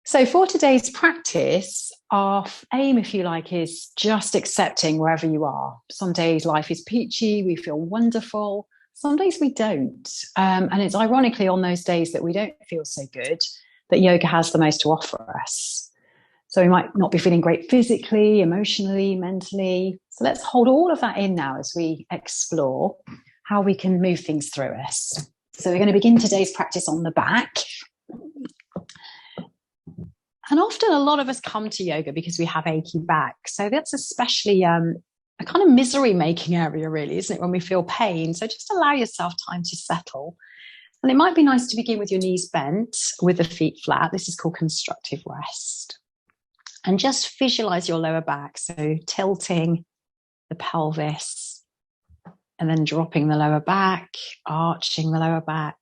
So for today's practice, our aim, if you like, is just accepting wherever you are. Some days life is peachy, we feel wonderful. Some days we don't. And it's ironically on those days that we don't feel so good that yoga has the most to offer us. So we might not be feeling great physically, emotionally, mentally. So let's hold all of that in now as we explore how we can move things through us. So we're going to begin today's practice on the back. And often a lot of us come to yoga because we have achy back. So that's especially a kind of misery-making area, really, isn't it, when we feel pain? So just allow yourself time to settle. And it might be nice to begin with your knees bent, with the feet flat. This is called constructive rest. And just visualize your lower back. So tilting the pelvis and then dropping the lower back, arching the lower back,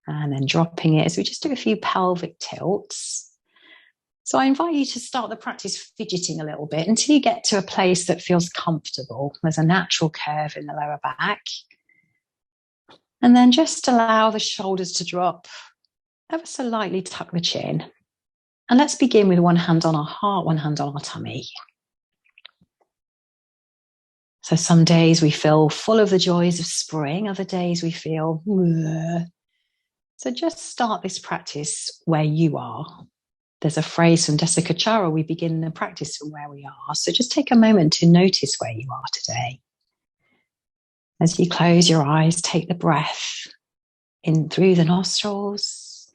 and then dropping it as we just do a few pelvic tilts. So I invite you to start the practice fidgeting a little bit until you get to a place that feels comfortable. There's a natural curve in the lower back. And then just allow the shoulders to drop, ever so lightly tuck the chin. And let's begin with one hand on our heart, one hand on our tummy. So some days we feel full of the joys of spring, other days we feel, Ugh. So just start this practice where you are. There's a phrase from Desikachara, we begin the practice from where we are. So just take a moment to notice where you are today. As you close your eyes, take the breath in through the nostrils.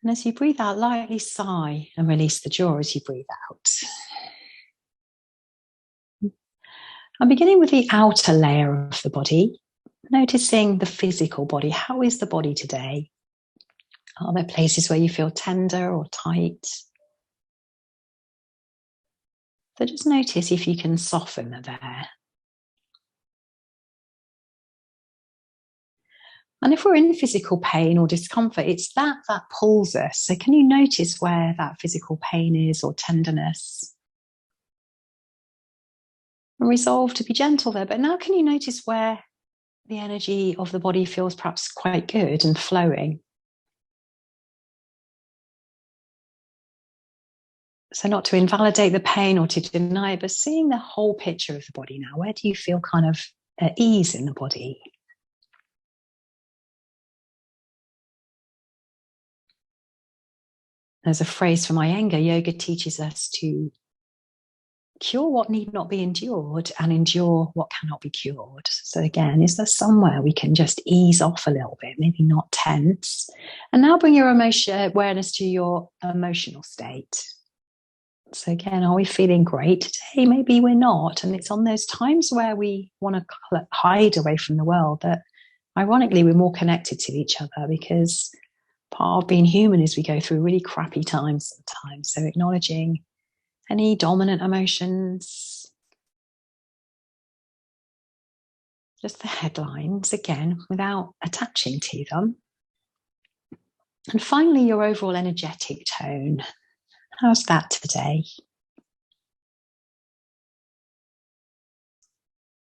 And as you breathe out, lightly sigh and release the jaw as you breathe out. I'm beginning with the outer layer of the body, noticing the physical body. How is the body today? Are there places where you feel tender or tight? So just notice if you can soften there. And if we're in physical pain or discomfort, it's that pulls us. So can you notice where that physical pain is or tenderness? And resolve to be gentle there. But now can you notice where the energy of the body feels perhaps quite good and flowing? So not to invalidate the pain or to deny it, but seeing the whole picture of the body now. Where do you feel kind of at ease in the body? There's a phrase from Iyengar, yoga teaches us to cure what need not be endured and endure what cannot be cured. So again, is there somewhere we can just ease off a little bit, maybe not tense? And now bring your awareness to your emotional state. So again, are we feeling great today? Maybe we're not. And it's on those times where we want to hide away from the world that, ironically, we're more connected to each other, because part of being human is we go through really crappy times sometimes. So acknowledging any dominant emotions, just the headlines, again, without attaching to them. And finally, your overall energetic tone. How's that today?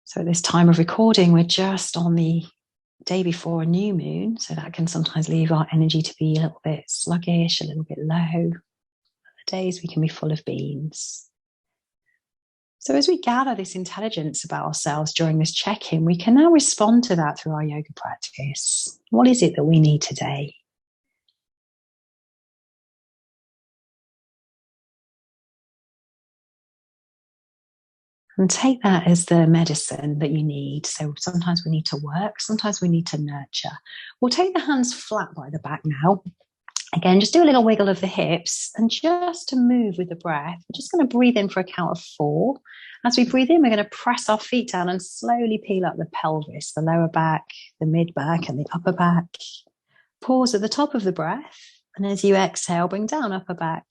So at this time of recording, we're just on the day before a new moon, so that can sometimes leave our energy to be a little bit sluggish, a little bit low. Other days we can be full of beams. So as we gather this intelligence about ourselves during this check-in, we can now respond to that through our yoga practice. What is it that we need today? And take that as the medicine that you need. So sometimes we need to work, sometimes we need to nurture. We'll take the hands flat by the back now. Again, just do a little wiggle of the hips, and just to move with the breath, we're just going to breathe in for a count of 4. As we breathe in, we're going to press our feet down and slowly peel up the pelvis, the lower back, the mid back, and the upper back. Pause at the top of the breath, and as you exhale, bring down upper back,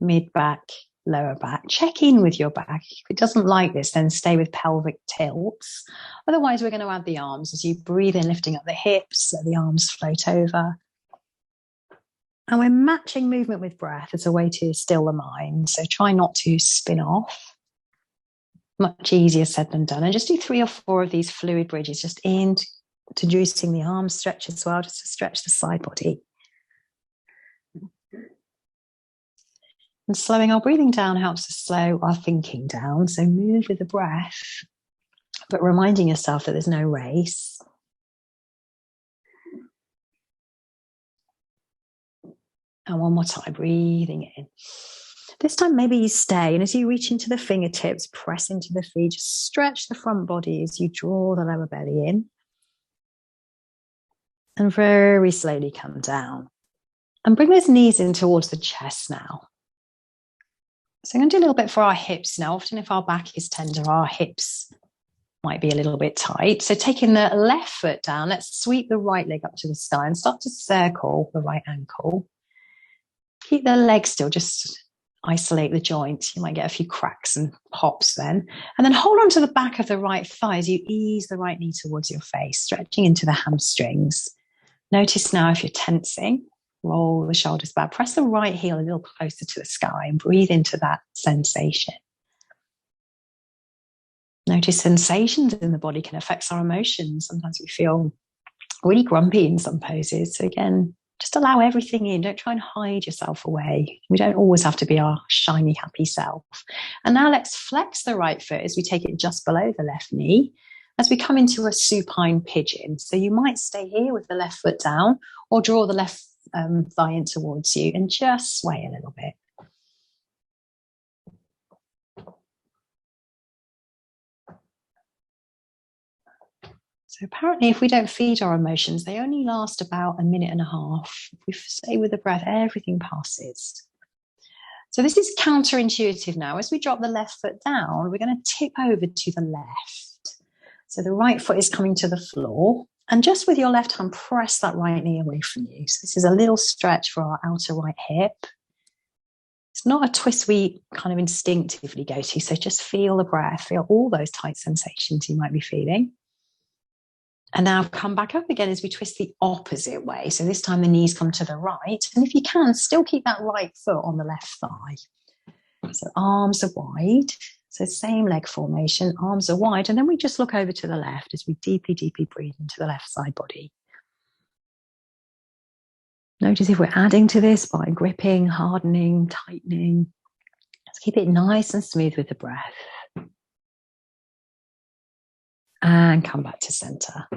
mid back, lower back. Check in with your back. If it doesn't like this, then stay with pelvic tilts. Otherwise, we're going to add the arms. As you breathe in, lifting up the hips, let the arms float over. And we're matching movement with breath as a way to still the mind. So try not to spin off. Much easier said than done. And just do 3 or 4 of these fluid bridges, just introducing the arm stretch as well, just to stretch the side body. And slowing our breathing down helps us slow our thinking down. So move with the breath, but reminding yourself that there's no race. And one more time, breathing in. This time, maybe you stay. And as you reach into the fingertips, press into the feet, just stretch the front body as you draw the lower belly in. And very slowly come down. And bring those knees in towards the chest now. So I'm going to do a little bit for our hips now. Often if our back is tender, our hips might be a little bit tight. So taking the left foot down, let's sweep the right leg up to the sky and start to circle the right ankle. Keep the leg still, just isolate the joints. You might get a few cracks and pops then. And then hold on to the back of the right thigh as you ease the right knee towards your face, stretching into the hamstrings. Notice now if you're tensing, roll the shoulders back, press the right heel a little closer to the sky and breathe into that sensation. Notice sensations in the body can affect our emotions. Sometimes we feel really grumpy in some poses. So again, just allow everything in. Don't try and hide yourself away. We don't always have to be our shiny, happy self. And now let's flex the right foot as we take it just below the left knee, as we come into a supine pigeon. So you might stay here with the left foot down or draw the left thigh in towards you and just sway a little bit. So apparently if we don't feed our emotions, they only last about 1.5 minutes. If we stay with the breath, everything passes. So this is counterintuitive now. As we drop the left foot down, we're going to tip over to the left. So the right foot is coming to the floor. And just with your left hand, press that right knee away from you. So this is a little stretch for our outer right hip. It's not a twist we kind of instinctively go to. So just feel the breath, feel all those tight sensations you might be feeling. And now come back up again as we twist the opposite way. So this time the knees come to the right. And if you can, still keep that right foot on the left thigh. So arms are wide. So same leg formation, arms are wide. And then we just look over to the left as we deeply, deeply breathe into the left side body. Notice if we're adding to this by gripping, hardening, tightening. Let's keep it nice and smooth with the breath. And come back to center.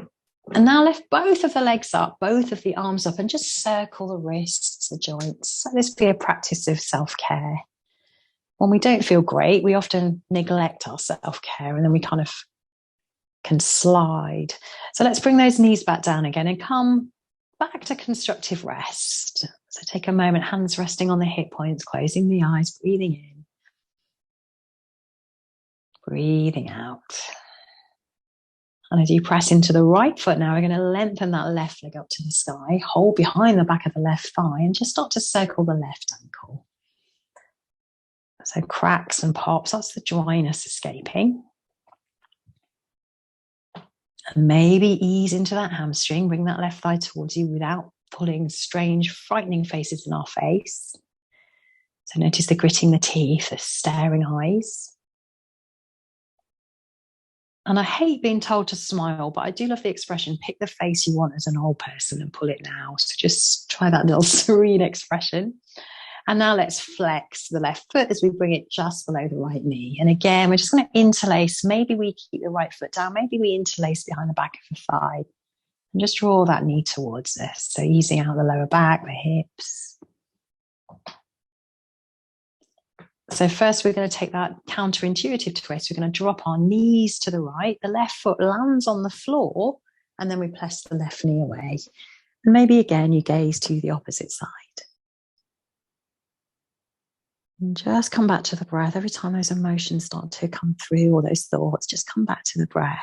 And now lift both of the legs up, both of the arms up, and just circle the wrists, the joints. So this be a practice of self-care. When we don't feel great, we often neglect our self-care and then we kind of can slide. So let's bring those knees back down again and come back to constructive rest. So take a moment, hands resting on the hip points, closing the eyes, breathing in, breathing out. And as you press into the right foot now, we're going to lengthen that left leg up to the sky, hold behind the back of the left thigh and just start to circle the left ankle. So cracks and pops, that's the dryness escaping. And maybe ease into that hamstring, bring that left thigh towards you without pulling strange, frightening faces in our face. So notice the gritting the teeth, the staring eyes. And I hate being told to smile, but I do love the expression, pick the face you want as an old person and pull it now. So just try that little serene expression. And now let's flex the left foot as we bring it just below the right knee. And again, we're just going to interlace. Maybe we keep the right foot down. Maybe we interlace behind the back of the thigh. And just draw that knee towards us. So easing out the lower back, the hips. So first we're going to take that counterintuitive twist. We're going to drop our knees to the right. The left foot lands on the floor. And then we press the left knee away. And maybe again, you gaze to the opposite side. And just come back to the breath. Every time those emotions start to come through or those thoughts, just come back to the breath.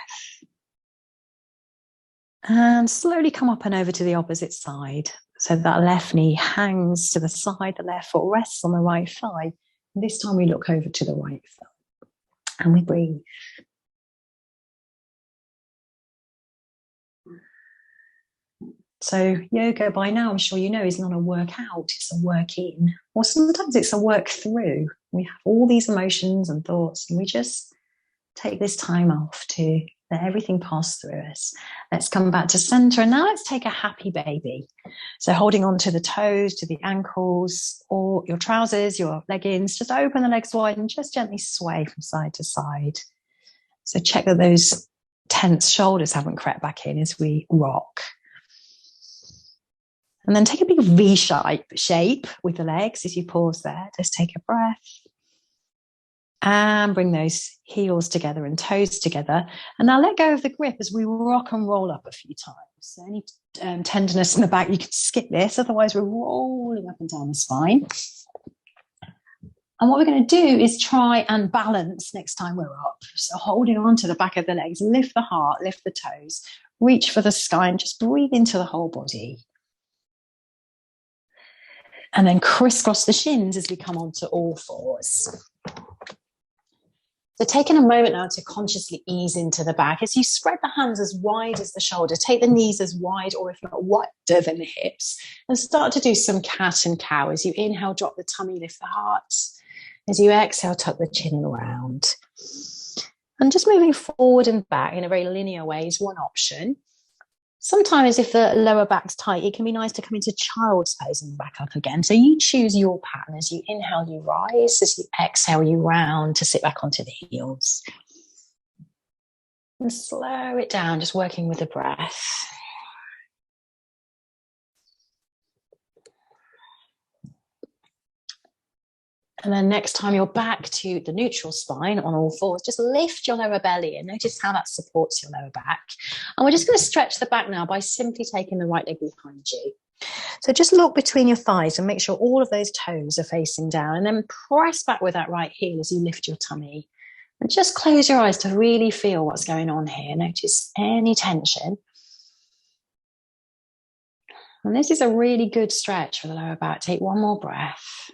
And slowly come up and over to the opposite side. So that left knee hangs to the side, the left foot rests on the right thigh. And this time we look over to the right foot. And we breathe. So yoga, by now, I'm sure you know, is not a workout, it's a work in. Or sometimes it's a work through. We have all these emotions and thoughts, and we just take this time off to Let everything pass through us. Let's come back to center. And now let's take a happy baby. So holding on to the toes, to the ankles, or your trousers, your leggings, just open the legs wide and just gently sway from side to side. So check that those tense shoulders haven't crept back in as we rock. And then take a big V shape with the legs as you pause there. Just take a breath. And bring those heels together and toes together. And now let go of the grip as we rock and roll up a few times. So any tenderness in the back, you can skip this. Otherwise, we're rolling up and down the spine. And what we're going to do is try and balance next time we're up. So holding on to the back of the legs, lift the heart, lift the toes, reach for the sky and just breathe into the whole body. And then crisscross the shins as we come onto all fours. So taking a moment now to consciously ease into the back as you spread the hands as wide as the shoulder, take the knees as wide or if not wider than the hips and start to do some cat and cow. As you inhale, drop the tummy, lift the heart. As you exhale, tuck the chin and round. And just moving forward and back in a very linear way is one option. Sometimes if the lower back's tight, it can be nice to come into child's pose and back up again. So you choose your pattern. As you inhale, you rise. As you exhale, you round to sit back onto the heels. And slow it down, just working with the breath. And then next time you're back to the neutral spine on all fours, just lift your lower belly and notice how that supports your lower back. And we're just going to stretch the back now by simply taking the right leg behind you. So just look between your thighs and make sure all of those toes are facing down and then press back with that right heel as you lift your tummy. And just close your eyes to really feel what's going on here. Notice any tension. And this is a really good stretch for the lower back. Take one more breath.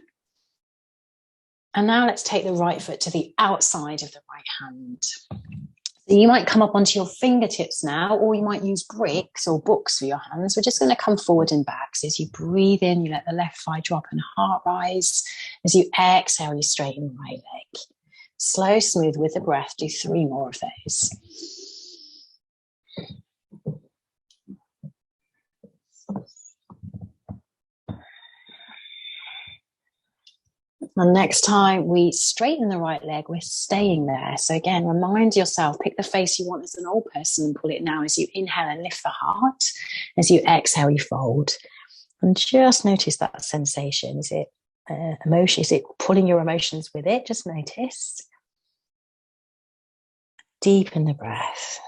And now let's take the right foot to the outside of the right hand. So you might come up onto your fingertips now, or you might use bricks or books for your hands. We're just going to come forward and back. So as you breathe in, you let the left thigh drop and heart rise. As you exhale, you straighten the right leg. Slow, smooth with the breath. Do 3 more of those. And next time we straighten the right leg, we're staying there. So again, remind yourself, pick the face you want as an old person and pull it now as you inhale and lift the heart. As you exhale, you fold. And just notice that sensation. Is it emotion? Is it pulling your emotions with it? Just notice. Deepen the breath.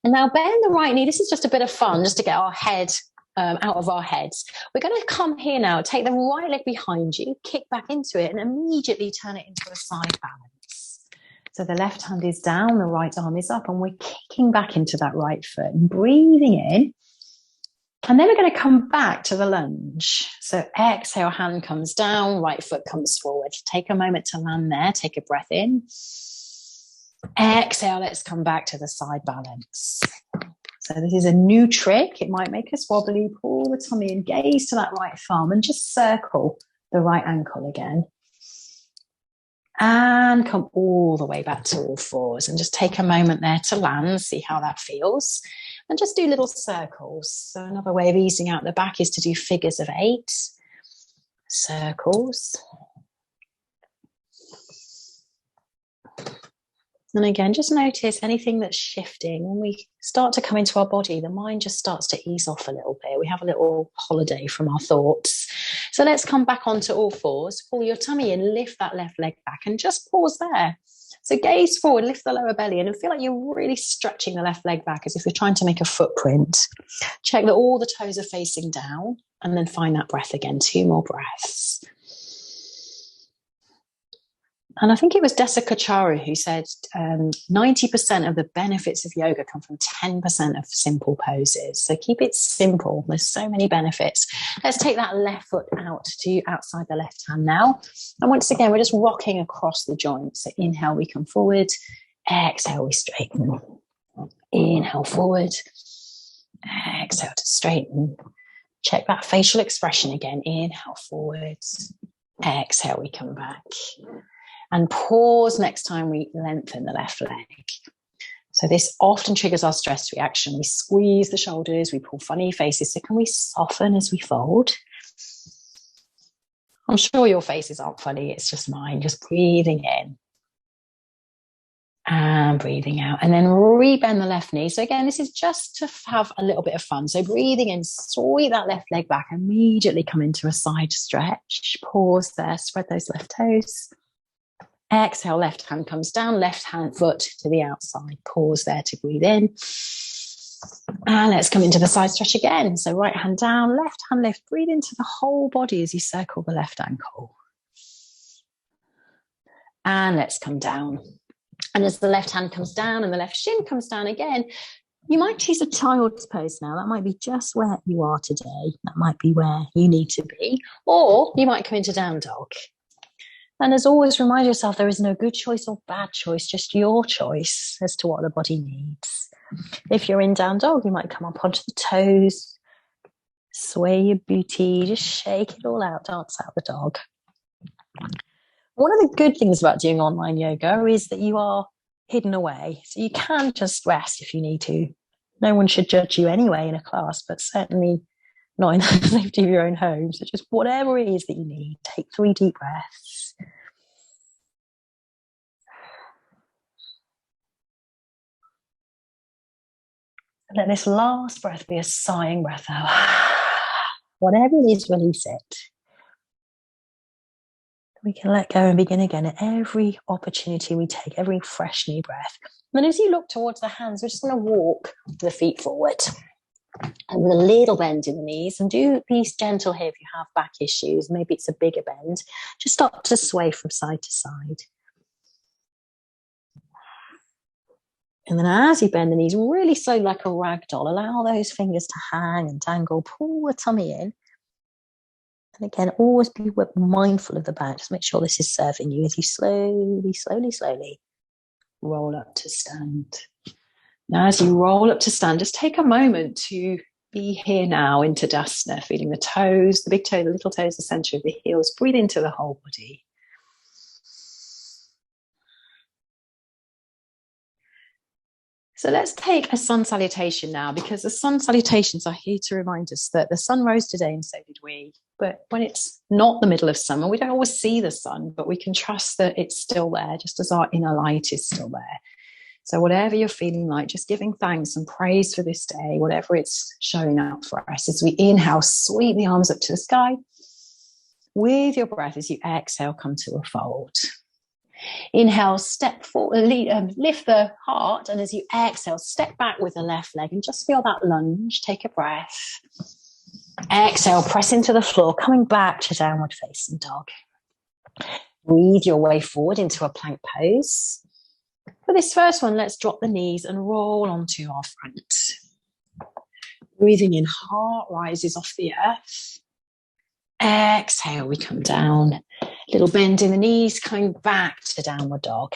And now bend the right knee. This is just a bit of fun, just to get our head out of our heads. We're going to come here now, take the right leg behind you, kick back into it and immediately turn it into a side balance. So the left hand is down, the right arm is up and we're kicking back into that right foot and breathing in. And then we're going to come back to the lunge. So exhale, hand comes down, right foot comes forward. Take a moment to land there, take a breath in. Exhale, let's come back to the side balance. So this is a new trick. It might make us wobbly. Pull the tummy and gaze to that right thumb and just circle the right ankle again. And come all the way back to all fours and just take a moment there to land, see how that feels. And just do little circles. So another way of easing out the back is to do figures of 8. Circles. And again, just notice anything that's shifting. When we start to come into our body, the mind just starts to ease off a little bit. We have a little holiday from our thoughts. So let's come back onto all fours. Pull your tummy in, lift that left leg back and just pause there. So gaze forward, lift the lower belly and feel like you're really stretching the left leg back as if you're trying to make a footprint. Check that all the toes are facing down and then find that breath again. 2 more breaths. And I think it was Desa Kacharu who said 90% of the benefits of yoga come from 10% of simple poses. So keep it simple. There's so many benefits. Let's take that left foot out to outside the left hand now. And once again, we're just rocking across the joints. So inhale, we come forward. Exhale, we straighten. Inhale forward. Exhale to straighten. Check that facial expression again. Inhale forward. Exhale, we come back. And pause next time we lengthen the left leg. So this often triggers our stress reaction. We squeeze the shoulders, we pull funny faces. So can we soften as we fold? I'm sure your faces aren't funny, it's just mine. Just breathing in and breathing out. And then rebend the left knee. So again, this is just to have a little bit of fun. So breathing in, sweep that left leg back, immediately come into a side stretch. Pause there, spread those left toes. Exhale, left hand comes down, left hand foot to the outside. Pause there to breathe in. And let's come into the side stretch again. So right hand down, left hand lift. Breathe into the whole body as you circle the left ankle. And let's come down. And as the left hand comes down and the left shin comes down again, you might choose a child's pose now. That might be just where you are today. That might be where you need to be. Or you might come into down dog. And as always, remind yourself there is no good choice or bad choice, just your choice as to what the body needs. If you're in down dog, you might come up onto the toes, sway your booty, just shake it all out, dance out the dog. One of the good things about doing online yoga is that you are hidden away. So you can just rest if you need to. No one should judge you anyway in a class, but certainly not in the safety of your own home. So just whatever it is that you need, take 3 deep breaths. And let this last breath be a sighing breath out. Whatever it is, release it. We can let go and begin again at every opportunity we take, every fresh new breath. And as you look towards the hands, we're just going to walk the feet forward. And with a little bend in the knees, and do be gentle here if you have back issues. Maybe it's a bigger bend. Just start to sway from side to side. And then as you bend the knees, really slow like a rag doll, allow those fingers to hang and dangle, pull the tummy in. And again, always be mindful of the back. Just make sure this is serving you as you slowly, slowly, slowly roll up to stand. Now, as you roll up to stand, just take a moment to be here now into Tadasana, feeling the toes, the big toe, the little toes, the center of the heels. Breathe into the whole body. So let's take a sun salutation now, because the sun salutations are here to remind us that the sun rose today and so did we. But when it's not the middle of summer, we don't always see the sun, but we can trust that it's still there, just as our inner light is still there. So whatever you're feeling like, just giving thanks and praise for this day, whatever it's showing up for us. As we inhale, sweep the arms up to the sky. With your breath, as you exhale, come to a fold. Inhale, step forward, lift the heart, and as you exhale, step back with the left leg and just feel that lunge. Take a breath. Exhale, press into the floor, coming back to downward facing dog. Breathe your way forward into a plank pose. For this first one, let's drop the knees and roll onto our front. Breathing in, heart rises off the earth. Exhale, we come down. Little bend in the knees, coming back to downward dog.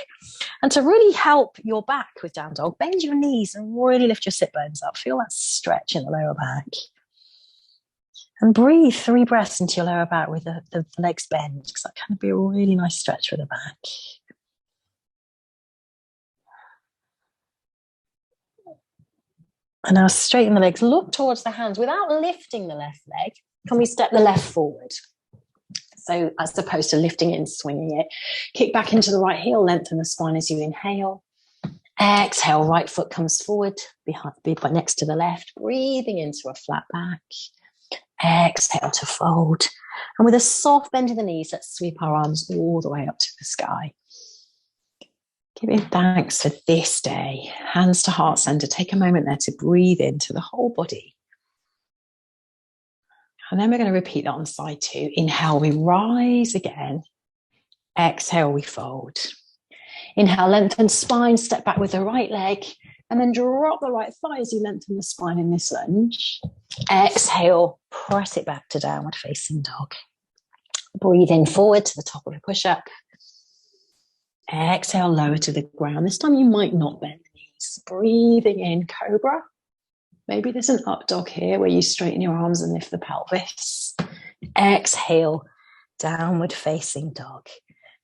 And to really help your back with down dog, bend your knees and really lift your sit bones up. Feel that stretch in the lower back. And breathe 3 breaths into your lower back with the legs bent, because that can be a really nice stretch for the back. And now straighten the legs, look towards the hands. Without lifting the left leg, can we step the left forward? So as opposed to lifting it and swinging it, kick back into the right heel, lengthen the spine as you inhale. Exhale, right foot comes forward, next to the left, breathing into a flat back. Exhale to fold. And with a soft bend in the knees, let's sweep our arms all the way up to the sky. Giving thanks for this day. Hands to heart center. Take a moment there to breathe into the whole body. And then we're going to repeat that on side 2. Inhale, we rise again. Exhale, we fold. Inhale, lengthen spine, step back with the right leg, and then drop the right thigh as you lengthen the spine in this lunge. Exhale, press it back to downward facing dog. Breathe in forward to the top of a push-up. Exhale, lower to the ground. This time you might not bend the knees. Breathing in, cobra. Maybe there's an up dog here where you straighten your arms and lift the pelvis. Exhale, downward facing dog.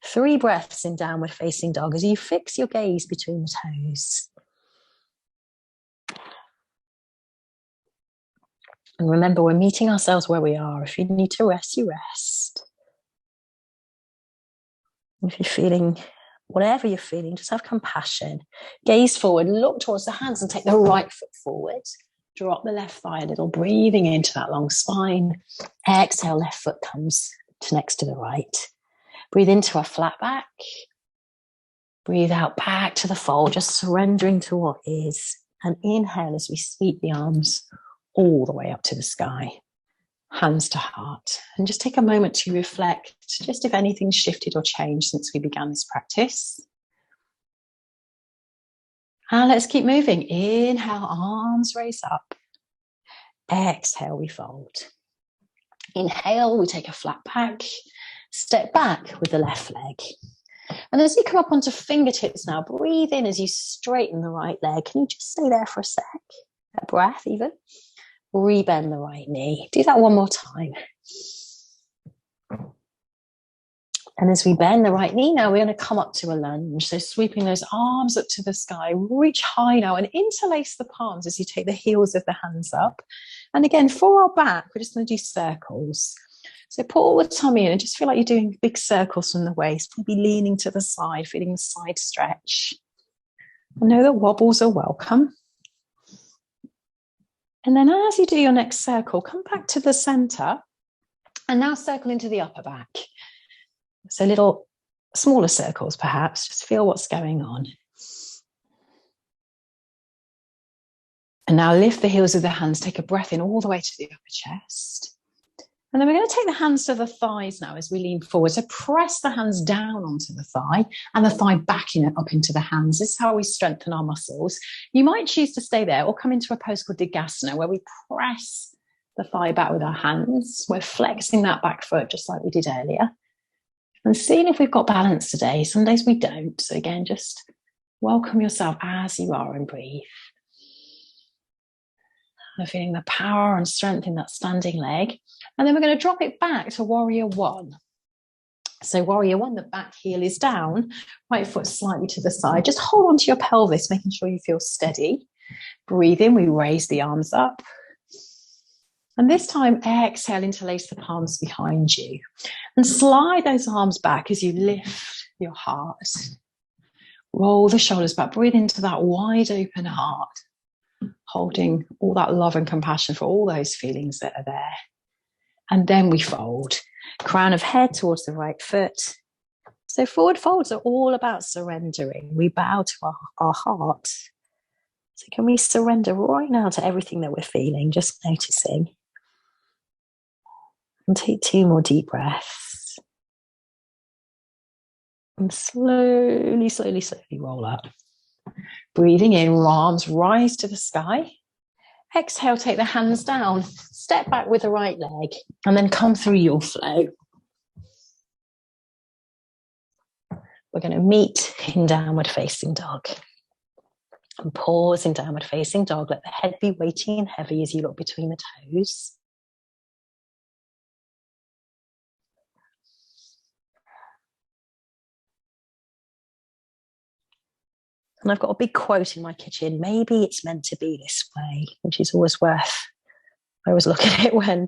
3 breaths in downward facing dog as you fix your gaze between the toes. And remember, we're meeting ourselves where we are. If you need to rest, you rest. If you're feeling whatever you're feeling, just have compassion. Gaze forward, look towards the hands and take the right foot forward. Drop the left thigh a little, breathing into that long spine. Exhale, left foot comes to next to the right. Breathe into a flat back. Breathe out back to the fold, just surrendering to what is. And inhale as we sweep the arms all the way up to the sky. Hands to heart. And just take a moment to reflect, just if anything's shifted or changed since we began this practice. And let's keep moving. Inhale, arms raise up. Exhale, we fold. Inhale, we take a flat back. Step back with the left leg. And as you come up onto fingertips now, breathe in as you straighten the right leg. Can you just stay there for a sec? A breath even. Rebend the right knee. Do that one more time. And as we bend the right knee now, we're going to come up to a lunge. So sweeping those arms up to the sky, reach high now and interlace the palms as you take the heels of the hands up. And again, for our back, we're just going to do circles. So pull all the tummy in and just feel like you're doing big circles from the waist, maybe leaning to the side, feeling the side stretch. I know that wobbles are welcome. And then as you do your next circle, come back to the center and now circle into the upper back. So little smaller circles perhaps, just feel what's going on. And now lift the heels of the hands, take a breath in all the way to the upper chest. And then we're going to take the hands to the thighs now as we lean forward. So press the hands down onto the thigh and the thigh back in up into the hands. This is how we strengthen our muscles. You might choose to stay there or come into a pose called Digasana where we press the thigh back with our hands. We're flexing that back foot just like we did earlier. And seeing if we've got balance today. Some days we don't. So again, just welcome yourself as you are and breathe. We're feeling the power and strength in that standing leg. And then we're going to drop it back to warrior one. So warrior one, the back heel is down, right foot slightly to the side. Just hold onto your pelvis, making sure you feel steady. Breathe in, we raise the arms up. And this time, exhale, interlace the palms behind you. And slide those arms back as you lift your heart. Roll the shoulders back, breathe into that wide open heart. Holding all that love and compassion for all those feelings that are there. And then we fold. Crown of head towards the right foot. So forward folds are all about surrendering. We bow to our heart. So can we surrender right now to everything that we're feeling, just noticing. And take 2 more deep breaths. And slowly, slowly, slowly roll up. Breathing in, arms rise to the sky. Exhale, take the hands down. Step back with the right leg and then come through your flow. We're going to meet in downward facing dog. And pause in downward facing dog. Let the head be weighty and heavy as you look between the toes. And I've got a big quote in my kitchen, maybe it's meant to be this way, which is always worth. I always look at it when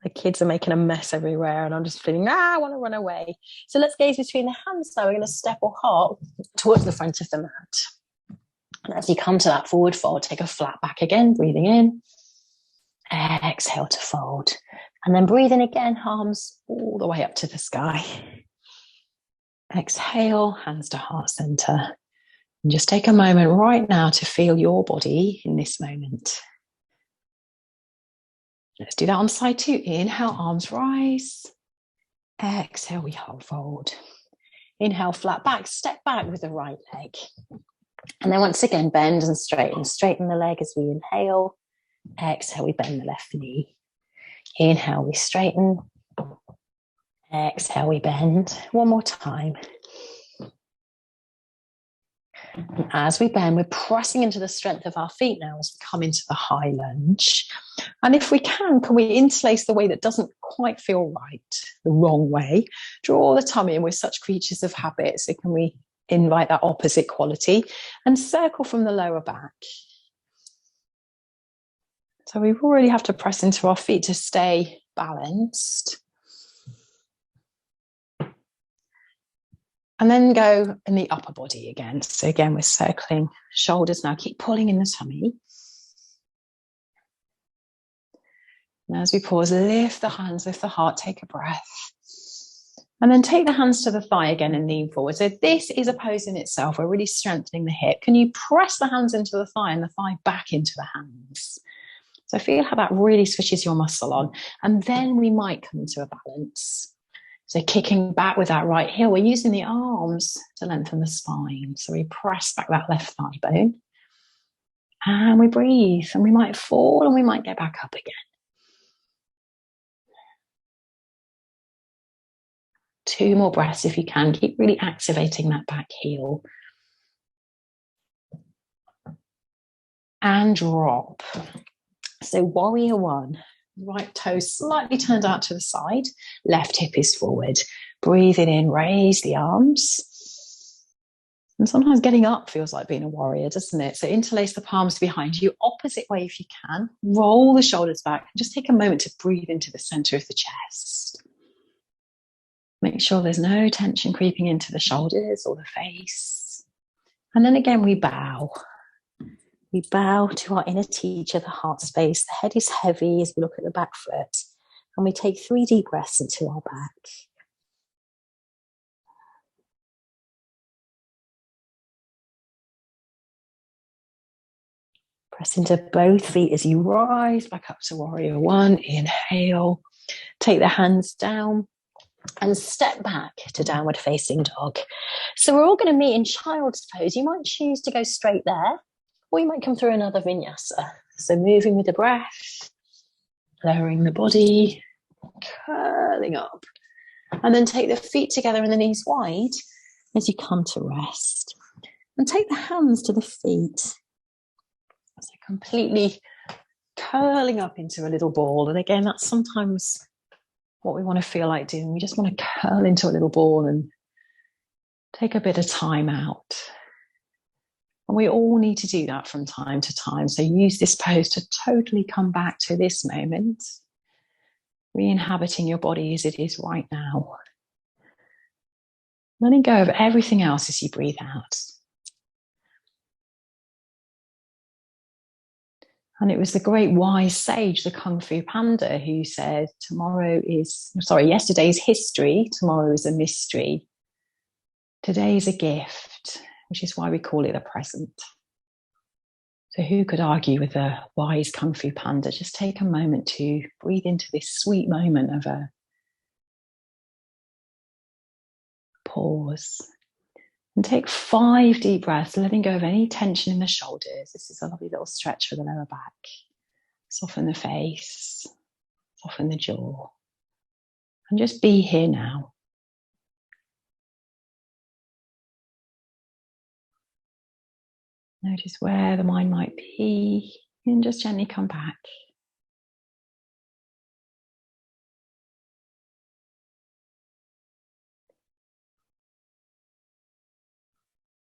the kids are making a mess everywhere and I'm just feeling, I want to run away. So let's gaze between the hands now. We're going to step or hop towards the front of the mat. And as you come to that forward fold, take a flat back again, breathing in. Exhale to fold. And then breathe in again, arms all the way up to the sky. Exhale, hands to heart center. And just take a moment right now to feel your body in this moment. Let's do that on side 2. Inhale, arms rise. Exhale, we hold fold. Inhale, flat back, step back with the right leg. And then once again, bend and straighten. Straighten the leg as we inhale. Exhale, we bend the left knee. Inhale, we straighten. Exhale, we bend. One more time. And as we bend, we're pressing into the strength of our feet now as we come into the high lunge. And if we can we interlace the way that doesn't quite feel right, the wrong way? Draw the tummy in. We're such creatures of habit. So can we invite that opposite quality and circle from the lower back? So we really have to press into our feet to stay balanced. And then go in the upper body again. So again, we're circling shoulders now. Keep pulling in the tummy. And as we pause, lift the hands, lift the heart, take a breath. And then take the hands to the thigh again and lean forward. So this is a pose in itself. We're really strengthening the hip. Can you press the hands into the thigh and the thigh back into the hands? So feel how that really switches your muscle on. And then we might come into a balance. So kicking back with that right heel, we're using the arms to lengthen the spine. So we press back that left thigh bone. And we breathe. And we might fall and we might get back up again. 2 more breaths if you can. Keep really activating that back heel. And drop. So warrior one. Right toe slightly turned out to the side. Left hip is forward. Breathing in, raise the arms. And sometimes getting up feels like being a warrior, doesn't it? So interlace the palms behind you, opposite way if you can. Roll the shoulders back. Just take a moment to breathe into the center of the chest. Make sure there's no tension creeping into the shoulders or the face. And then again, we bow. We bow to our inner teacher, the heart space. The head is heavy as we look at the back foot. And we take 3 deep breaths into our back. Press into both feet as you rise back up to warrior one. Inhale. Take the hands down. And step back to downward facing dog. So we're all going to meet in child's pose. You might choose to go straight there, or you might come through another vinyasa. So moving with the breath, lowering the body, curling up. And then take the feet together and the knees wide as you come to rest. And take the hands to the feet. So completely curling up into a little ball. And again, that's sometimes what we want to feel like doing. We just want to curl into a little ball and take a bit of time out. And we all need to do that from time to time. So use this pose to totally come back to this moment, re-inhabiting your body as it is right now. Letting go of everything else as you breathe out. And it was the great wise sage, the Kung Fu Panda, who said, yesterday is history, tomorrow is a mystery. Today is a gift, which is why we call it a present. So who could argue with the wise Kung Fu Panda? Just take a moment to breathe into this sweet moment of a pause. And take 5 deep breaths, letting go of any tension in the shoulders. This is a lovely little stretch for the lower back. Soften the face, soften the jaw. And just be here now. Notice where the mind might be, and just gently come back.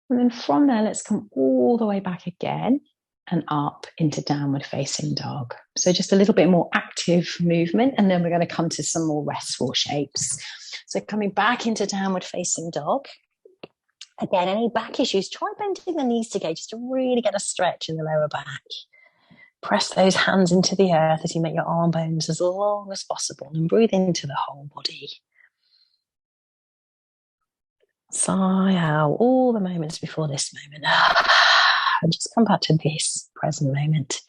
And then from there, let's come all the way back again and up into downward facing dog. So just a little bit more active movement, and then we're going to come to some more restful shapes. So coming back into downward facing dog. Again, any back issues, try bending the knees together just to really get a stretch in the lower back. Press those hands into the earth as you make your arm bones as long as possible, and breathe into the whole body. Sigh out all the moments before this moment. And just come back to this present moment.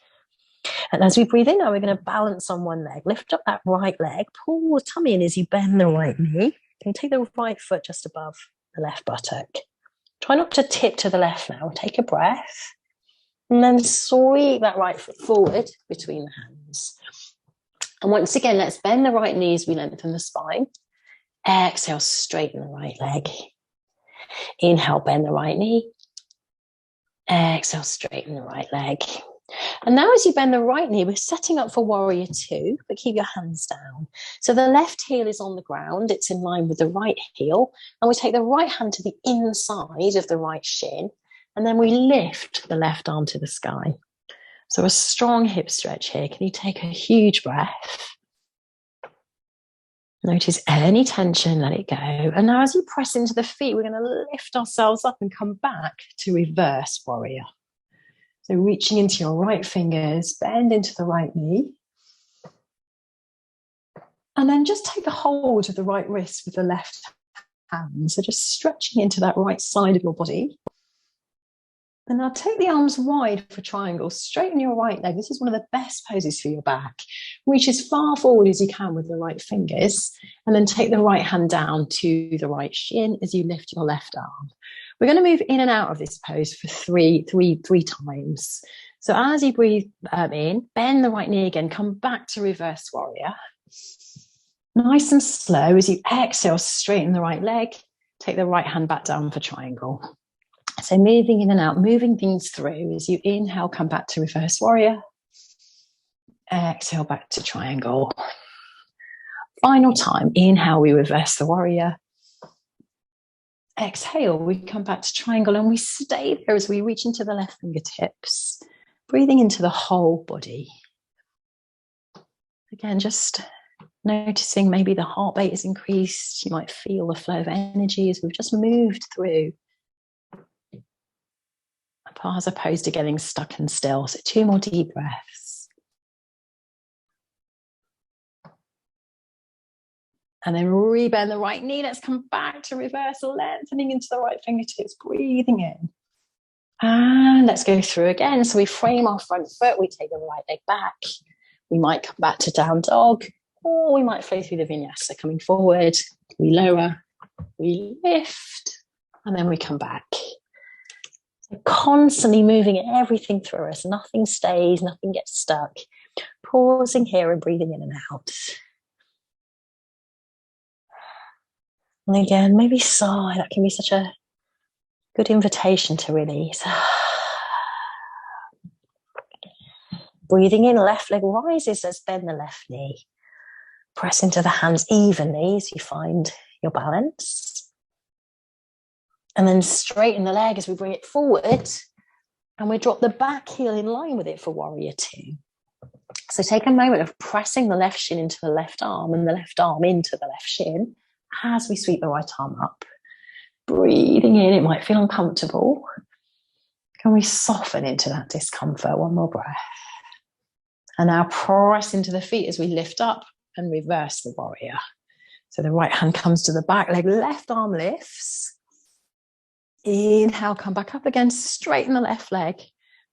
And as we breathe in now, we're going to balance on one leg. Lift up that right leg, pull the tummy in as you bend the right knee, and take the right foot just above the left buttock. Try not to tip to the left now. Take a breath. And then sweep that right foot forward between the hands. And once again, let's bend the right knee as we lengthen the spine. Exhale, straighten the right leg. Inhale, bend the right knee. Exhale, straighten the right leg. And now as you bend the right knee, we're setting up for warrior two, but keep your hands down. So the left heel is on the ground. It's in line with the right heel. And we take the right hand to the inside of the right shin. And then we lift the left arm to the sky. So a strong hip stretch here. Can you take a huge breath? Notice any tension, let it go. And now as you press into the feet, we're going to lift ourselves up and come back to reverse warrior. So reaching into your right fingers, bend into the right knee. And then just take a hold of the right wrist with the left hand. So just stretching into that right side of your body. And now take the arms wide for triangles. Straighten your right leg. This is one of the best poses for your back. Reach as far forward as you can with the right fingers. And then take the right hand down to the right shin as you lift your left arm. We're going to move in and out of this pose for three times. So as you breathe in, bend the right knee again. Come back to reverse warrior. Nice and slow. As you exhale, straighten the right leg. Take the right hand back down for triangle. So moving in and out, moving things through. As you inhale, come back to reverse warrior. Exhale, back to triangle. Final time. Inhale, we reverse the warrior. Exhale, we come back to triangle and we stay there as we reach into the left fingertips. Breathing into the whole body. Again, just noticing maybe the heartbeat is increased. You might feel the flow of energy as we've just moved through. As opposed to getting stuck and still. So 2 more deep breaths. And then rebend the right knee. Let's come back to reverse, lengthening into the right fingertips, breathing in. And let's go through again. So we frame our front foot, we take the right leg back. We might come back to down dog, or we might flow through the vinyasa. Coming forward, we lower, we lift, and then we come back. Constantly moving everything through us. Nothing stays, nothing gets stuck. Pausing here and breathing in and out. And again, maybe sigh. That can be such a good invitation to release. Breathing in, left leg rises, let's bend the left knee. Press into the hands evenly as you find your balance. And then straighten the leg as we bring it forward. And we drop the back heel in line with it for warrior 2. So take a moment of pressing the left shin into the left arm and the left arm into the left shin as we sweep the right arm up. Breathing in, it might feel uncomfortable. Can we soften into that discomfort? One more breath. And now press into the feet as we lift up and reverse the warrior. So the right hand comes to the back leg, left arm lifts. Inhale, come back up again, straighten the left leg.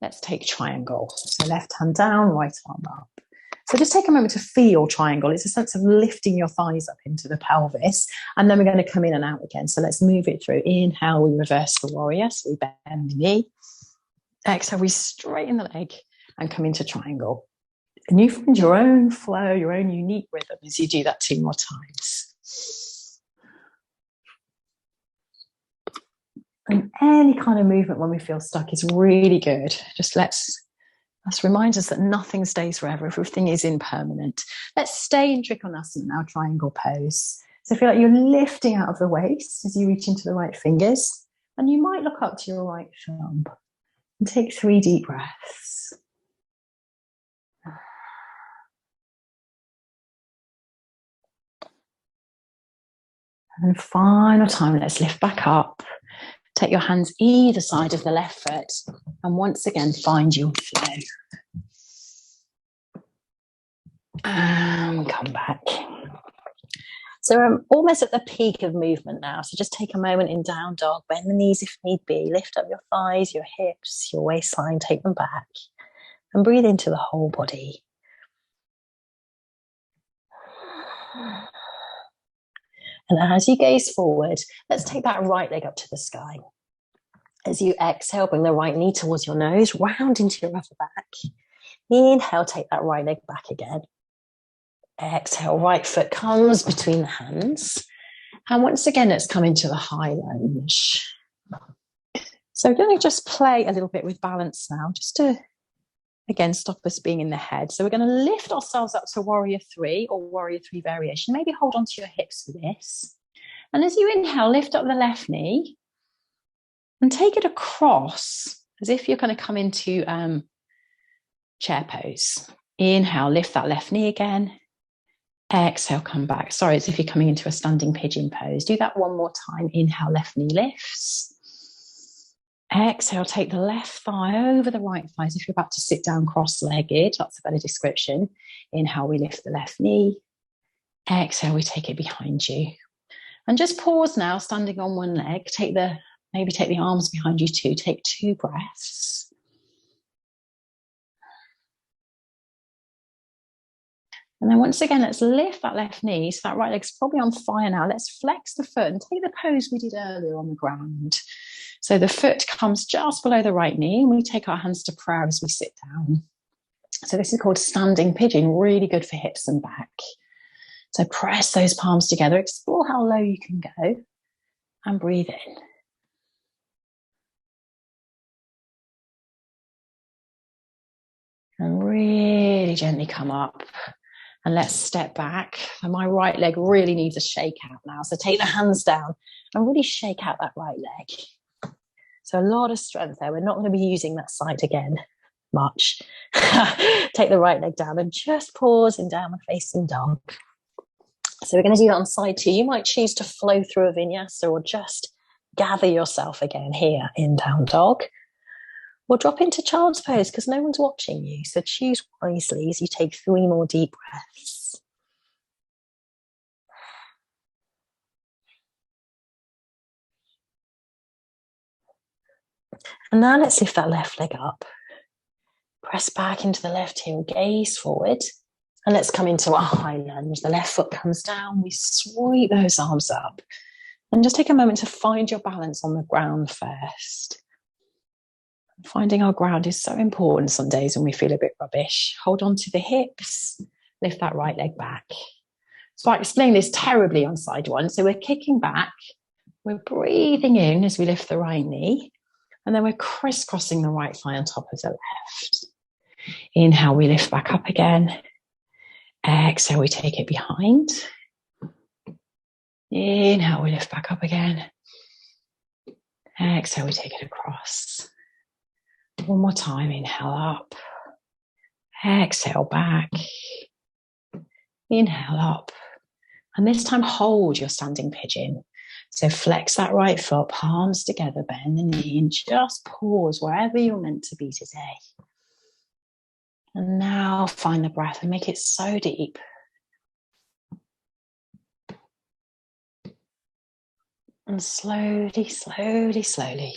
Let's take triangle. So left hand down, right arm up. So just take a moment to feel triangle. It's a sense of lifting your thighs up into the pelvis. And then we're going to come in and out again. So let's move it through. Inhale, we reverse the warrior. So we bend the knee. Exhale, we straighten the leg and come into triangle. And you find your own flow, your own unique rhythm as you do that 2 more times. And any kind of movement when we feel stuck is really good. Just let's remind us that nothing stays forever. Everything is impermanent. Let's stay in Trikonasana now, triangle pose. So feel like you're lifting out of the waist as you reach into the right fingers. And you might look up to your right thumb. And take 3 deep breaths. And final time, let's lift back up. Take your hands either side of the left foot and once again find your flow. And come back. So we're almost at the peak of movement now. So just take a moment in down dog, bend the knees if need be, lift up your thighs, your hips, your waistline, take them back and breathe into the whole body. And as you gaze forward, let's take that right leg up to the sky. As you exhale, bring the right knee towards your nose, round into your upper back. Inhale, take that right leg back again. Exhale, right foot comes between the hands. And once again, let's come into the high lunge. So we're going to just play a little bit with balance now, just to, again, stop us being in the head. So we're going to lift ourselves up to warrior 3 or warrior 3 variation. Maybe hold on to your hips for this. And as you inhale, lift up the left knee and take it across as if you're going to come into chair pose. Inhale, lift that left knee again. Exhale, come back. Sorry, it's if you're coming into a standing pigeon pose. Do that one more time. Inhale, left knee lifts. Exhale, take the left thigh over the right thigh as if you're about to sit down cross-legged. That's a better description. Inhale, we lift the left knee. Exhale, we take it behind you. And just pause now, standing on one leg. Maybe take the arms behind you too. Take 2 breaths. And then once again, let's lift that left knee. So that right leg's probably on fire now. Let's flex the foot and take the pose we did earlier on the ground. So the foot comes just below the right knee and we take our hands to prayer as we sit down. So this is called standing pigeon, really good for hips and back. So press those palms together, explore how low you can go and breathe in. And really gently come up. And let's step back. And my right leg really needs a shake out now. So take the hands down and really shake out that right leg. So a lot of strength there. We're not going to be using that side again much. Take the right leg down and just pause in downward facing dog. So we're going to do that on side 2. You might choose to flow through a vinyasa or just gather yourself again here in down dog. Or drop into child's pose because no one's watching you. So choose wisely as you take 3 more deep breaths. And now let's lift that left leg up. Press back into the left heel, gaze forward. And let's come into a high lunge. The left foot comes down. We sweep those arms up. And just take a moment to find your balance on the ground first. Finding our ground is so important some days when we feel a bit rubbish. Hold on to the hips, lift that right leg back. So I explained this terribly on side 1. So we're kicking back, we're breathing in as we lift the right knee, and then we're crisscrossing the right thigh on top of the left. Inhale, we lift back up again. Exhale, we take it behind. Inhale, we lift back up again. Exhale, we take it across. One more time, inhale up, exhale back, inhale up, and this time hold your standing pigeon. So flex that right foot, palms together, bend the knee, and just pause wherever you're meant to be today. And now find the breath and make it so deep. And slowly, slowly, slowly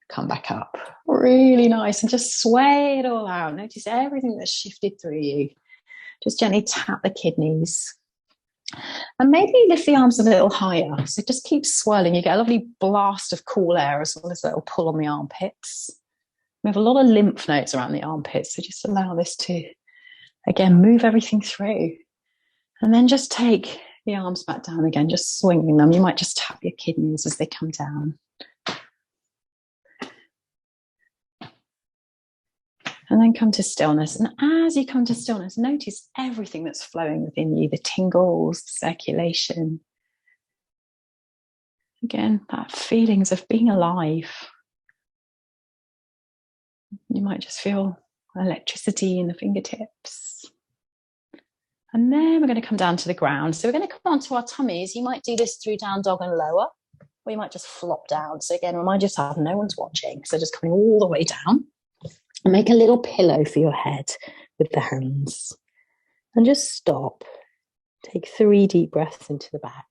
come back up. Really nice. And just sway it all out. Notice everything that's shifted through you. Just gently tap the kidneys. And maybe lift the arms a little higher. So just keep swirling. You get a lovely blast of cool air as well as a little pull on the armpits. We have a lot of lymph nodes around the armpits. So just allow this to, again, move everything through. And then just take the arms back down again, just swinging them. You might just tap your kidneys as they come down. And then come to stillness. And as you come to stillness, notice everything that's flowing within you, the tingles, the circulation. Again, that feelings of being alive. You might just feel electricity in the fingertips. And then we're going to come down to the ground. So we're going to come onto our tummies. You might do this through down dog and lower, or you might just flop down. So again, remind yourself, no one's watching. So just coming all the way down. And make a little pillow for your head with the hands. And just stop. Take 3 deep breaths into the back.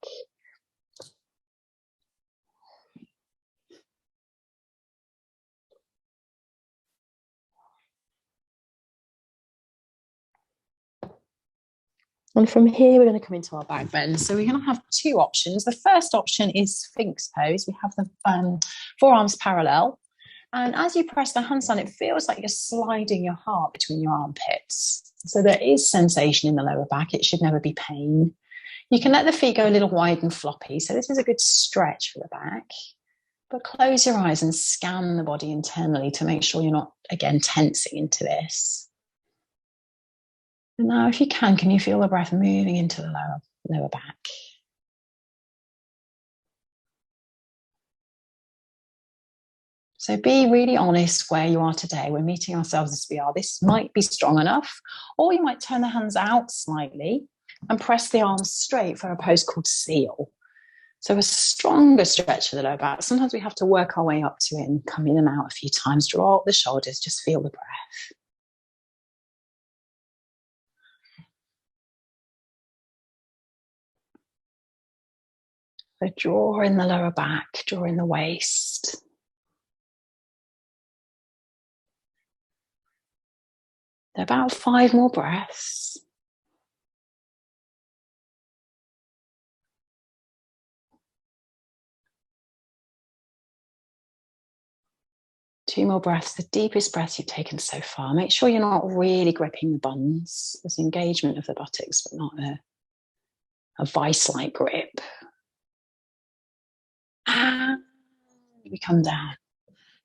And from here, we're going to come into our back bend. So we're going to have 2 options. The first option is Sphinx pose. We have the forearms parallel. And as you press the hands down, it feels like you're sliding your heart between your armpits. So there is sensation in the lower back. It should never be pain. You can let the feet go a little wide and floppy. So this is a good stretch for the back. But close your eyes and scan the body internally to make sure you're not, again, tensing into this. And now, if you can you feel the breath moving into the lower back? So be really honest where you are today. We're meeting ourselves as we are. This might be strong enough, or you might turn the hands out slightly and press the arms straight for a pose called seal. So a stronger stretch of the lower back. Sometimes we have to work our way up to it and come in and out a few times. Draw up the shoulders, just feel the breath. So draw in the lower back, draw in the waist. About 5 more breaths. Two more breaths, the deepest breath you've taken so far. Make sure you're not really gripping the buns. There's engagement of the buttocks, but not a vice-like grip. And we come down.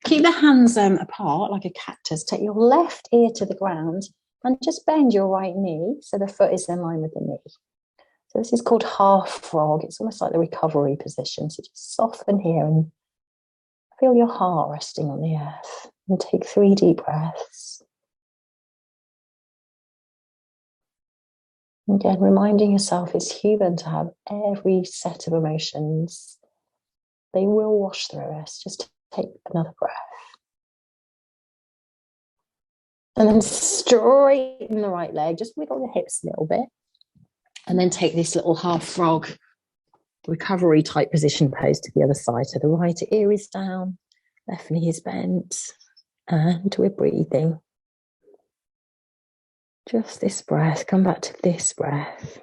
Keep the hands apart like a cactus. Take your left ear to the ground and just bend your right knee so the foot is in line with the knee. So this is called half frog. It's almost like the recovery position. So just soften here and feel your heart resting on the earth. And take 3 deep breaths. Again, reminding yourself it's human to have every set of emotions. They will wash through us. Just take another breath. And then straighten the right leg. Just wiggle the hips a little bit. And then take this little half frog recovery type position pose to the other side. So the right ear is down, left knee is bent, and we're breathing. Just this breath. Come back to this breath.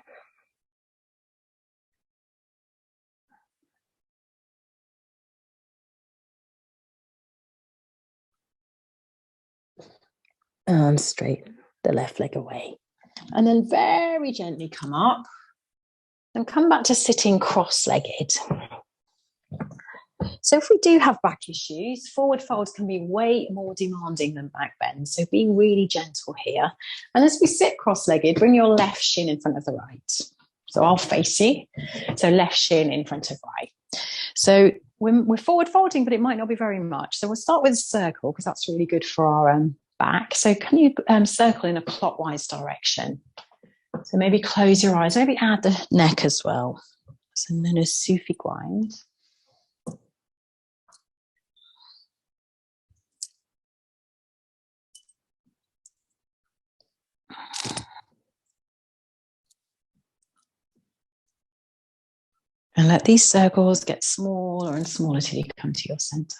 And straighten the left leg away. And then very gently come up and come back to sitting cross-legged. So if we do have back issues, forward folds can be way more demanding than back bends. So be really gentle here. And as we sit cross-legged, bring your left shin in front of the right. So I'll face you. So left shin in front of right. So we're forward folding, but it might not be very much. So we'll start with a circle because that's really good for our back. So can you circle in a clockwise direction? So maybe close your eyes, maybe add the neck as well. So then a Sufi grind. And let these circles get smaller and smaller till you come to your center.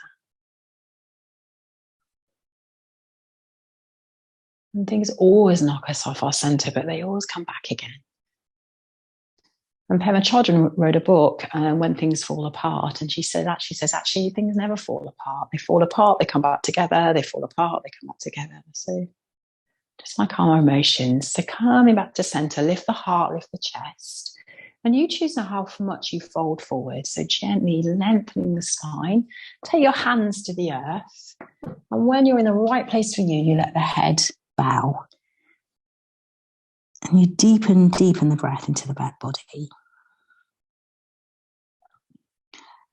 And things always knock us off our center, but they always come back again. And Pema Chodron wrote a book, When Things Fall Apart, and she says, actually, things never fall apart. They fall apart, they come back together, they fall apart, they come back together. So just like our emotions. So coming back to center, lift the heart, lift the chest. And you choose how much you fold forward. So gently lengthening the spine. Take your hands to the earth. And when you're in the right place for you, you let the head bow. And you deepen the breath into the back body.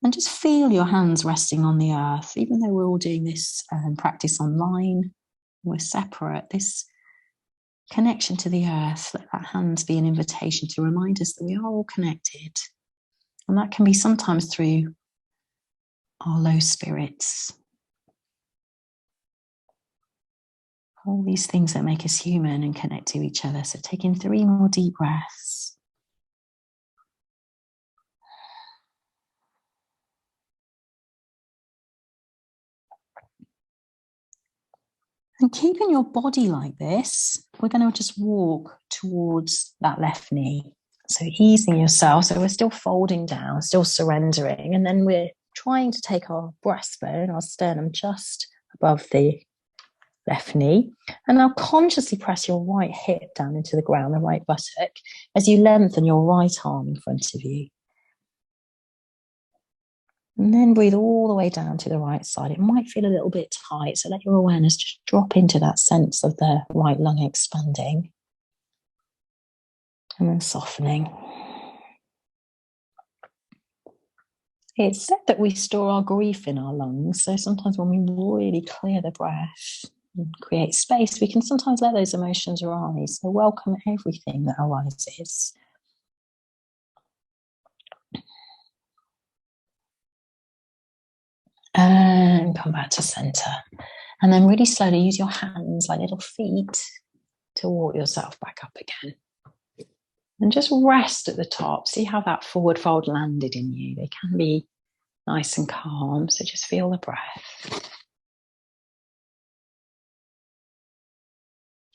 And just feel your hands resting on the earth. Even though we're all doing this practice online, we're separate. This connection to the earth, let that hands be an invitation to remind us that we are all connected. And that can be sometimes through our low spirits. All these things that make us human and connect to each other. So taking 3 more deep breaths. And keeping your body like this, we're going to just walk towards that left knee. So easing yourself. So we're still folding down, still surrendering. And then we're trying to take our breastbone, our sternum, just above the left knee. And now consciously press your right hip down into the ground, the right buttock, as you lengthen your right arm in front of you. And then breathe all the way down to the right side. It might feel a little bit tight, so let your awareness just drop into that sense of the right lung expanding. And then softening. It's said that we store our grief in our lungs. So sometimes when we really clear the breath and create space, we can sometimes let those emotions arise. So welcome everything that arises. And come back to center. And then really slowly use your hands like little feet to walk yourself back up again. And just rest at the top. See how that forward fold landed in you. They can be nice and calm. So just feel the breath.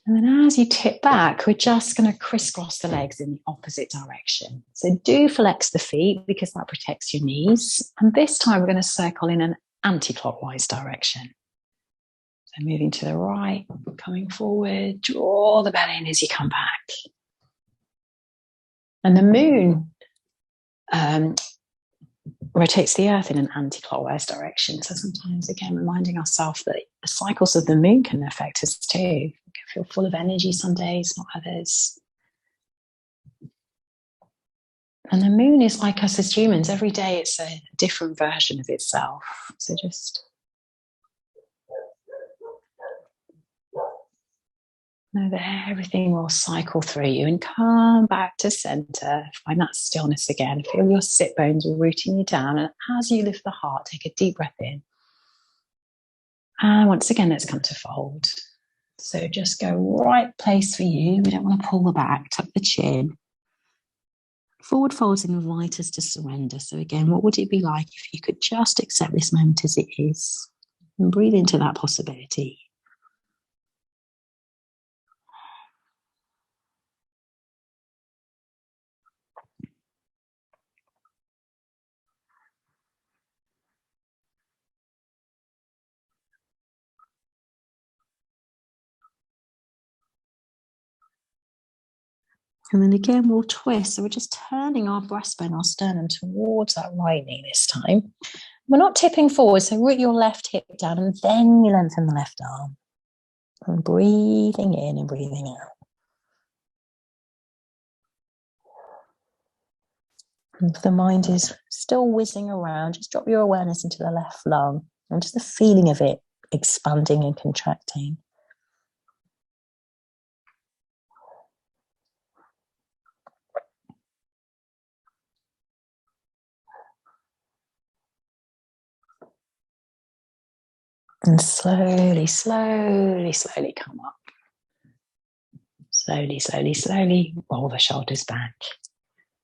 And then as you tip back, we're just going to crisscross the legs in the opposite direction. So do flex the feet because that protects your knees. And this time we're going to circle in an anti-clockwise direction. So moving to the right, coming forward, draw the belly in as you come back. And the moon rotates the earth in an anti-clockwise direction. So sometimes, again, reminding ourselves that the cycles of the moon can affect us too. We can feel full of energy some days, not others. And the moon is like us as humans. Every day it's a different version of itself. So just know that everything will cycle through you and come back to center. Find that stillness again. Feel your sit bones rooting you down. And as you lift the heart, take a deep breath in. And once again, let's come to fold. So just go right place for you. We don't want to pull the back, tuck the chin. Forward folds invite us to surrender. So again, what would it be like if you could just accept this moment as it is and breathe into that possibility? And then again, we'll twist. So we're just turning our breastbone, our sternum towards that right knee this time. We're not tipping forward. So root your left hip down and then you lengthen the left arm. And breathing in and breathing out. And if the mind is still whizzing around, just drop your awareness into the left lung and just the feeling of it expanding and contracting. And slowly, slowly, slowly come up. Slowly, slowly, slowly roll the shoulders back.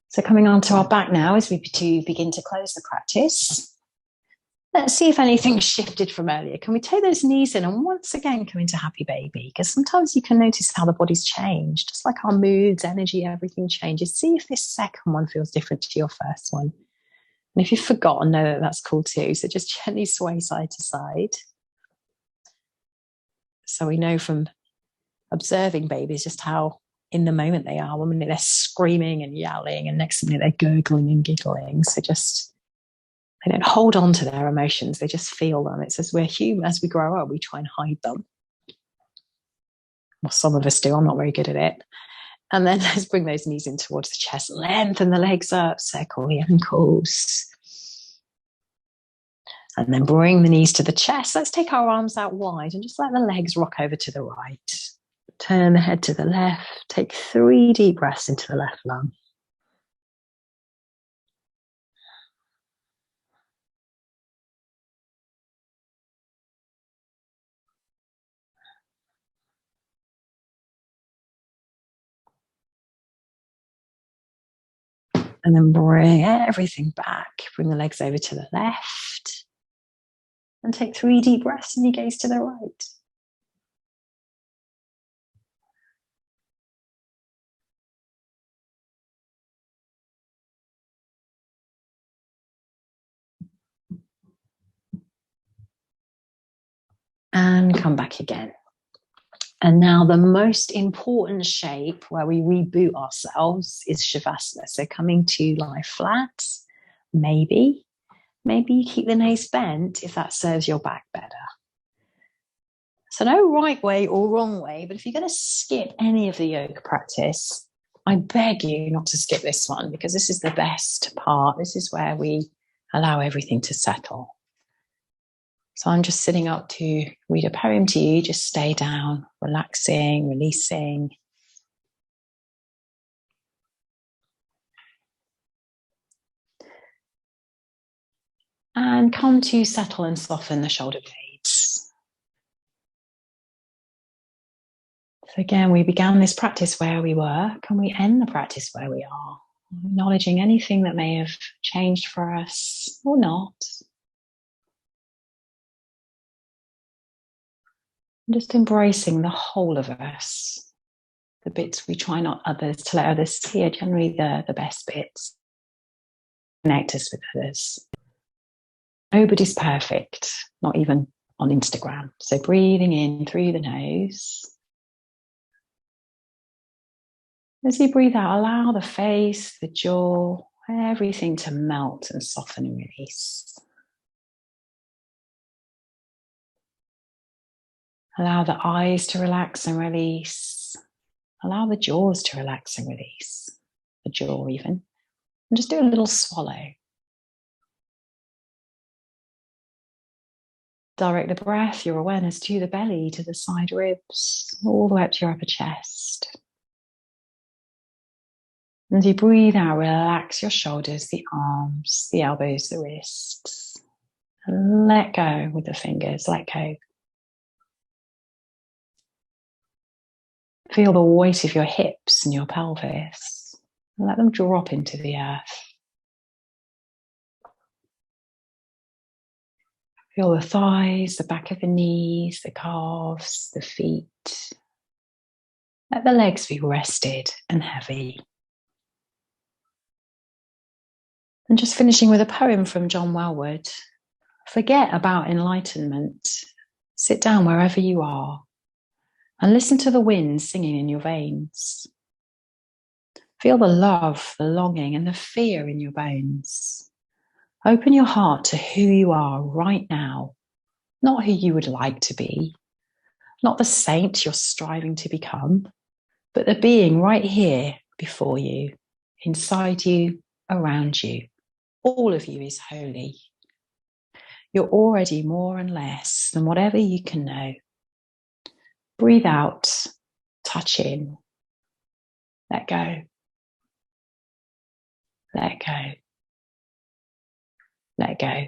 So coming onto our back now as we begin to close the practice. Let's see if anything shifted from earlier. Can we take those knees in and once again come into happy baby? Because sometimes you can notice how the body's changed. Just like our moods, energy, everything changes. See if this second one feels different to your first one. And if you've forgotten, know that that's cool too. So just gently sway side to side. So we know from observing babies just how in the moment they are. 1 minute they're screaming and yelling and next minute they're gurgling and giggling. So just, they don't hold on to their emotions. They just feel them. It's as we're human, as we grow up, we try and hide them. Well, some of us do. I'm not very good at it. And then let's bring those knees in towards the chest. Lengthen the legs up. Circle the ankles. And then bring the knees to the chest. Let's take our arms out wide and just let the legs rock over to the right. Turn the head to the left. Take 3 deep breaths into the left lung. And then bring everything back. Bring the legs over to the left. And take 3 deep breaths and you gaze to the right. And come back again. And now the most important shape where we reboot ourselves is Shavasana. So coming to lie flat, maybe you keep the knees bent if that serves your back better. So no right way or wrong way, but if you're going to skip any of the yoga practice, I beg you not to skip this one because this is the best part. This is where we allow everything to settle. So I'm just sitting up to read a poem to you. Just stay down, relaxing, releasing. And come to settle and soften the shoulder blades. So again, we began this practice where we were. Can we end the practice where we are? Acknowledging anything that may have changed for us or not. Just embracing the whole of us. The bits we try not others to let others see are generally the best bits. Connect us with others. Nobody's perfect, not even on Instagram. So breathing in through the nose. As you breathe out, allow the face, the jaw, everything to melt and soften and release. Allow the eyes to relax and release. Allow the jaws to relax and release. The jaw even. And just do a little swallow. Direct the breath, your awareness to the belly, to the side ribs, all the way up to your upper chest. As you breathe out, relax your shoulders, the arms, the elbows, the wrists. And let go with the fingers, let go. Feel the weight of your hips and your pelvis. Let them drop into the earth. Feel the thighs, the back of the knees, the calves, the feet. Let the legs be rested and heavy. And just finishing with a poem from John Welwood. Forget about enlightenment. Sit down wherever you are and listen to the wind singing in your veins. Feel the love, the longing, and the fear in your bones. Open your heart to who you are right now, not who you would like to be, not the saint you're striving to become, but the being right here before you, inside you, around you. All of you is holy. You're already more and less than whatever you can know. Breathe out, touch in, let go, let go, let go.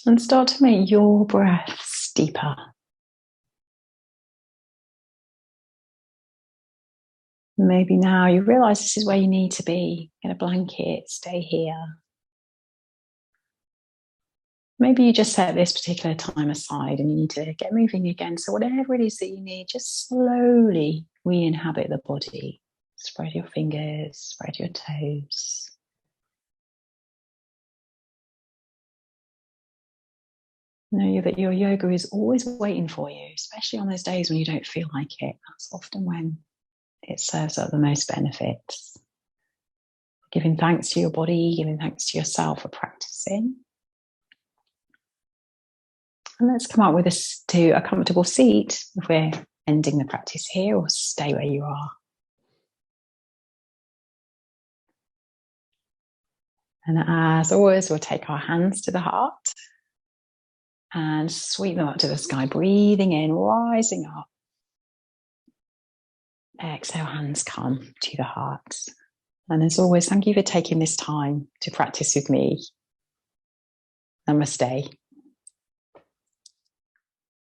And start to make your breaths deeper. Maybe now you realize this is where you need to be. Get a blanket, stay here. Maybe you just set this particular time aside and you need to get moving again. So whatever it is that you need, just slowly re-inhabit the body. Spread your fingers, spread your toes. Know that your yoga is always waiting for you, especially on those days when you don't feel like it. That's often when it serves up the most benefits. Giving thanks to your body, giving thanks to yourself for practicing. And let's come up with to a comfortable seat if we're ending the practice here, or stay where you are. And as always, we'll take our hands to the heart and sweep them up to the sky, breathing in, rising up. Exhale, hands come to the heart. And as always, thank you for taking this time to practice with me. Namaste.